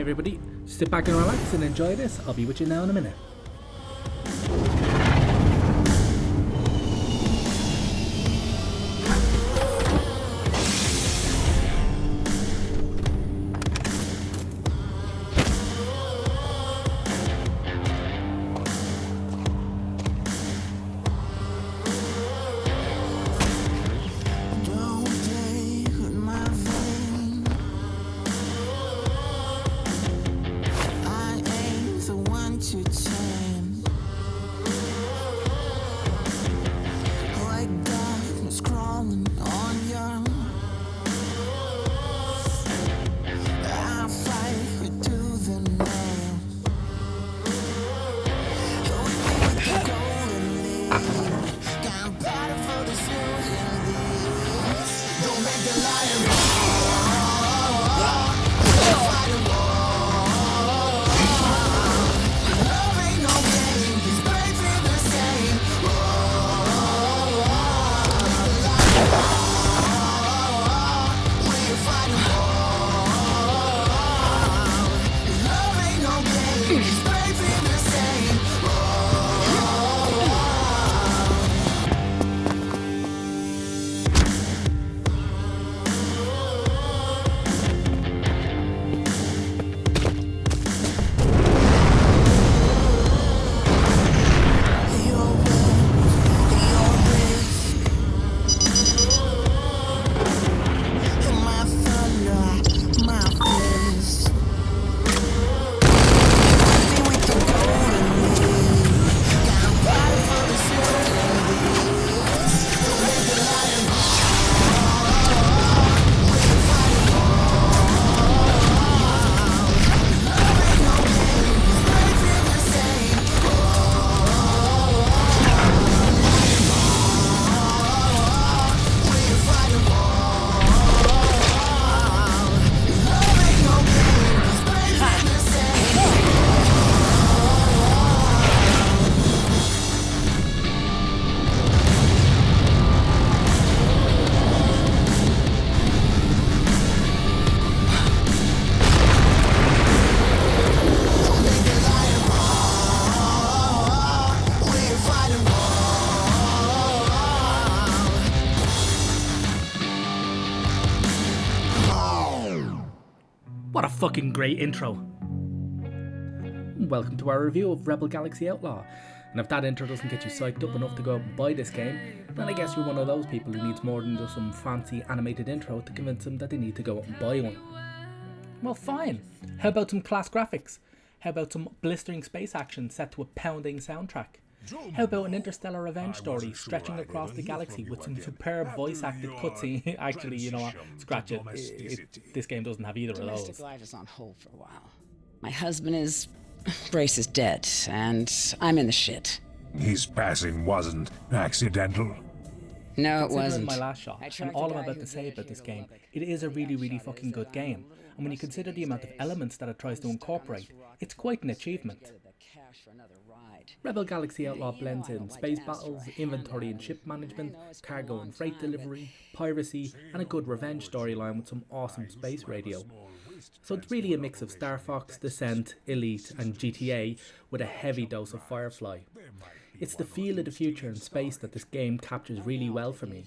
everybody, sit back and relax and enjoy this. I'll be with you now in a minute. What a fucking great intro. Welcome to our review of Rebel Galaxy Outlaw. And if that intro doesn't get you psyched up enough to go out and buy this game, then I guess you're one of those people who needs more than just some fancy animated intro to convince them that they need to go out and buy one. Well, fine. How about some class graphics? How about some blistering space action set to a pounding soundtrack? How about an interstellar revenge story stretching across the galaxy with some superb voice acted cutscene? Actually, you know what? Scratch it. This game doesn't have either of those. Domestic life is on hold for a while. My husband is... Brace is dead, and I'm in the shit. His passing wasn't accidental. No, it wasn't. My last shot, and all I'm about to say about this game, it is a really fucking good game. And when you consider the amount of elements that it tries to incorporate, it's quite an achievement. Rebel Galaxy Outlaw blends in space battles, inventory and ship management, cargo and freight delivery, piracy, and a good revenge storyline with some awesome space radio. So it's really a mix of Star Fox, Descent, Elite and GTA with a heavy dose of Firefly. It's the feel of the future in space that this game captures really well for me.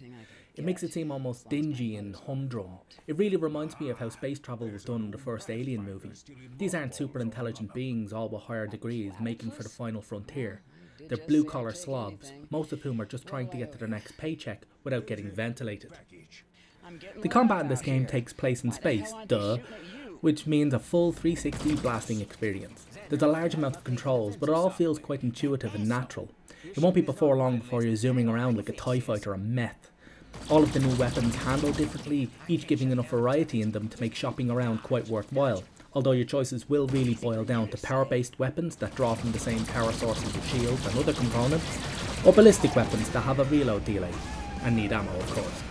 It makes it seem almost dingy and humdrum. It really reminds me of how space travel was done in the first Alien movie. These aren't super intelligent beings, all with higher degrees, making for the final frontier. They're blue-collar slobs, most of whom are just trying to get to their next paycheck without getting ventilated. The combat in this game takes place in space, duh, which means a full 360 blasting experience. There's a large amount of controls, but it all feels quite intuitive and natural. It won't be before long before you're zooming around like a TIE fighter or a meth. All of the new weapons handle differently, each giving enough variety in them to make shopping around quite worthwhile, although your choices will really boil down to power-based weapons that draw from the same power sources of shields and other components, or ballistic weapons that have a reload delay, and need ammo of course.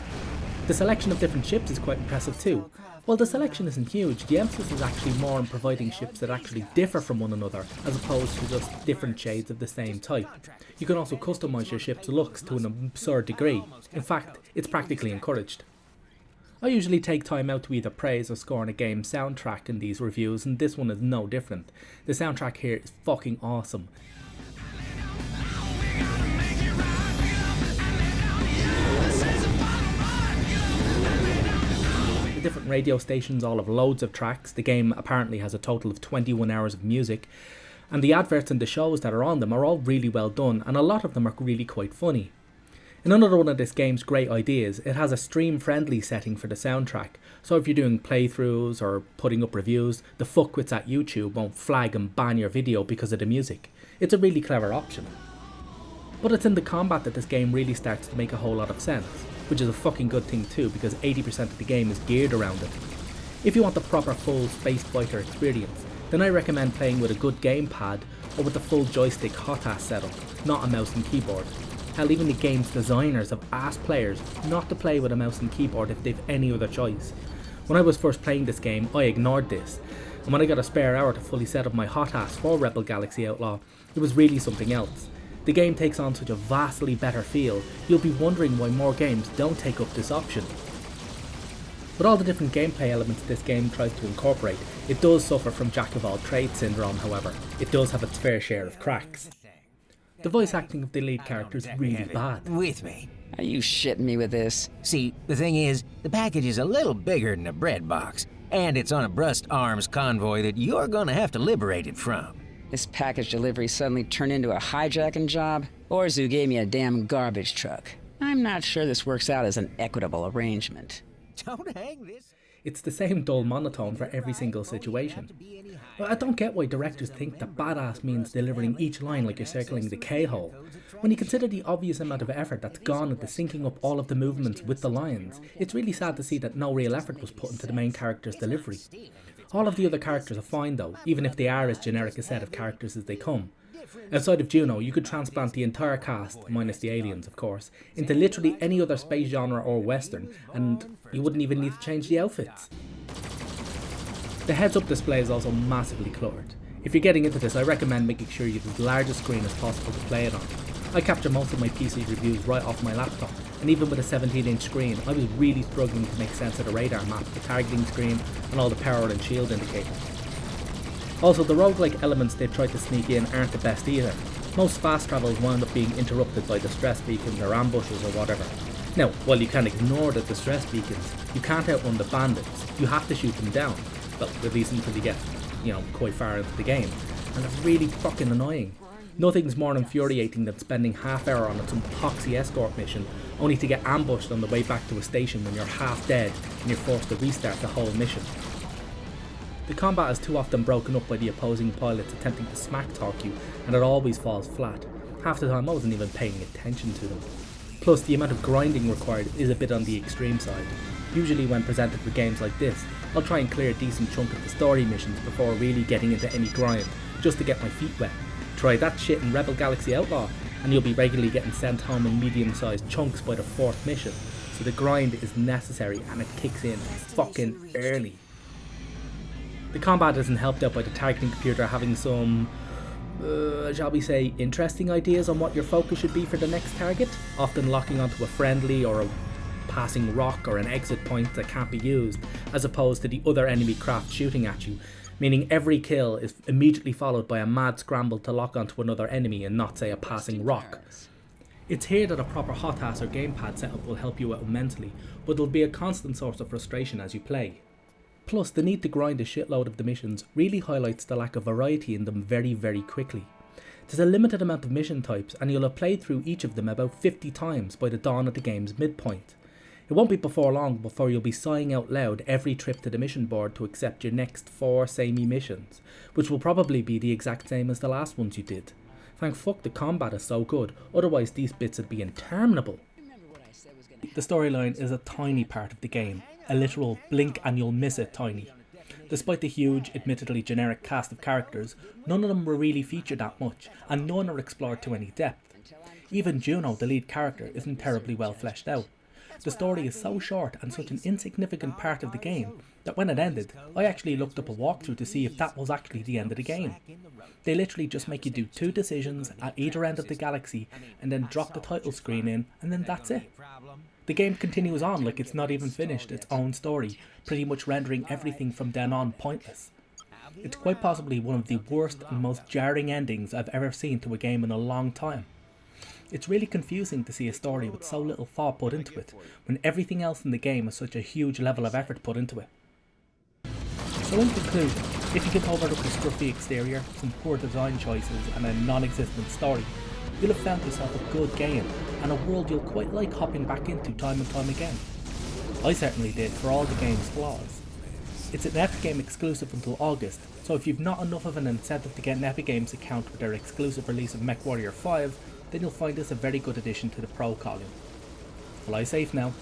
The selection of different ships is quite impressive too. While the selection isn't huge, the emphasis is actually more on providing ships that actually differ from one another, as opposed to just different shades of the same type. You can also customise your ship's looks to an absurd degree. In fact, it's practically encouraged. I usually take time out to either praise or score on a game's soundtrack in these reviews, and this one is no different. The soundtrack here is fucking awesome. The different radio stations all have loads of tracks. The game apparently has a total of 21 hours of music, and the adverts and the shows that are on them are all really well done, and a lot of them are really quite funny. In another one of this game's great ideas, it has a stream-friendly setting for the soundtrack, so if you're doing playthroughs or putting up reviews, the fuckwits at YouTube won't flag and ban your video because of the music. It's a really clever option. But it's in the combat that this game really starts to make a whole lot of sense, which is a fucking good thing too, because 80% of the game is geared around it. If you want the proper full space fighter experience, then I recommend playing with a good gamepad or with the full joystick hot-ass setup, not a mouse and keyboard. Hell, even the game's designers have asked players not to play with a mouse and keyboard if they've any other choice. When I was first playing this game, I ignored this, and when I got a spare hour to fully set up my hot-ass for Rebel Galaxy Outlaw, it was really something else. The game takes on such a vastly better feel, you'll be wondering why more games don't take up this option. With all the different gameplay elements this game tries to incorporate, it does suffer from jack-of-all-trades syndrome, however. It does have its fair share of cracks. The voice acting of the lead character is really bad. With me. Are you shitting me with this? See, the thing is, the package is a little bigger than a bread box, and it's on a Brust Arms convoy that you're gonna have to liberate it from. This package delivery suddenly turned into a hijacking job? Orzu gave me a damn garbage truck. I'm not sure this works out as an equitable arrangement. Don't hang this. It's the same dull monotone for every single situation. I don't get why directors think that badass means delivering each line like you're circling the K-hole. When you consider the obvious amount of effort that's gone into syncing up all of the movements with the lines, it's really sad to see that no real effort was put into the main character's delivery. All of the other characters are fine though, even if they are as generic a set of characters as they come. Outside of Juno, you could transplant the entire cast, minus the aliens of course, into literally any other space genre or western, and you wouldn't even need to change the outfits. The heads-up display is also massively cluttered. If you're getting into this, I recommend making sure you have the largest screen as possible to play it on. I capture most of my PC reviews right off my laptop, and even with a 17-inch screen, I was really struggling to make sense of the radar map, the targeting screen, and all the power and shield indicators. Also, the roguelike elements they've tried to sneak in aren't the best either. Most fast travels wind up being interrupted by distress beacons or ambushes or whatever. Now, while you can ignore the distress beacons, you can't outrun the bandits. You have to shoot them down. Well, at least until you get, quite far into the game. And it's really fucking annoying. Nothing's more infuriating than spending half hour on some poxy escort mission, only to get ambushed on the way back to a station when you're half dead and you're forced to restart the whole mission. The combat is too often broken up by the opposing pilots attempting to smack talk you, and it always falls flat. Half the time I wasn't even paying attention to them. Plus, the amount of grinding required is a bit on the extreme side. Usually when presented with games like this, I'll try and clear a decent chunk of the story missions before really getting into any grind, just to get my feet wet. Try that shit in Rebel Galaxy Outlaw, and you'll be regularly getting sent home in medium-sized chunks by the 4th mission, so the grind is necessary and it kicks in fucking early. The combat isn't helped out by the targeting computer having some, shall we say, interesting ideas on what your focus should be for the next target, often locking onto a friendly or a passing rock or an exit point that can't be used, as opposed to the other enemy craft shooting at you, meaning every kill is immediately followed by a mad scramble to lock onto another enemy and not, say, a passing rock. It's here that a proper hot-ass or gamepad setup will help you out immensely, but it'll be a constant source of frustration as you play. Plus, the need to grind a shitload of the missions really highlights the lack of variety in them very, very quickly. There's a limited amount of mission types, and you'll have played through each of them about 50 times by the dawn of the game's midpoint. It won't be before long before you'll be sighing out loud every trip to the mission board to accept your next 4 samey missions, which will probably be the exact same as the last ones you did. Thank fuck the combat is so good, otherwise these bits would be interminable. The storyline is a tiny part of the game, a literal blink and you'll miss it tiny. Despite the huge, admittedly generic cast of characters, none of them were really featured that much, and none are explored to any depth. Even Juno, the lead character, isn't terribly well fleshed out. The story is so short and such an insignificant part of the game that when it ended, I actually looked up a walkthrough to see if that was actually the end of the game. They literally just make you do 2 decisions at either end of the galaxy and then drop the title screen in, and then that's it. The game continues on like it's not even finished its own story, pretty much rendering everything from then on pointless. It's quite possibly one of the worst and most jarring endings I've ever seen to a game in a long time. It's really confusing to see a story with so little thought put into it, when everything else in the game has such a huge level of effort put into it. So in conclusion, if you can overlook the scruffy exterior, some poor design choices and a non-existent story, you'll have found yourself a good game, and a world you'll quite like hopping back into time and time again. I certainly did, for all the game's flaws. It's an Epic Game exclusive until August, so if you've not enough of an incentive to get an Epic Games account with their exclusive release of MechWarrior 5, then you'll find this a very good addition to the Pro column. Fly safe now.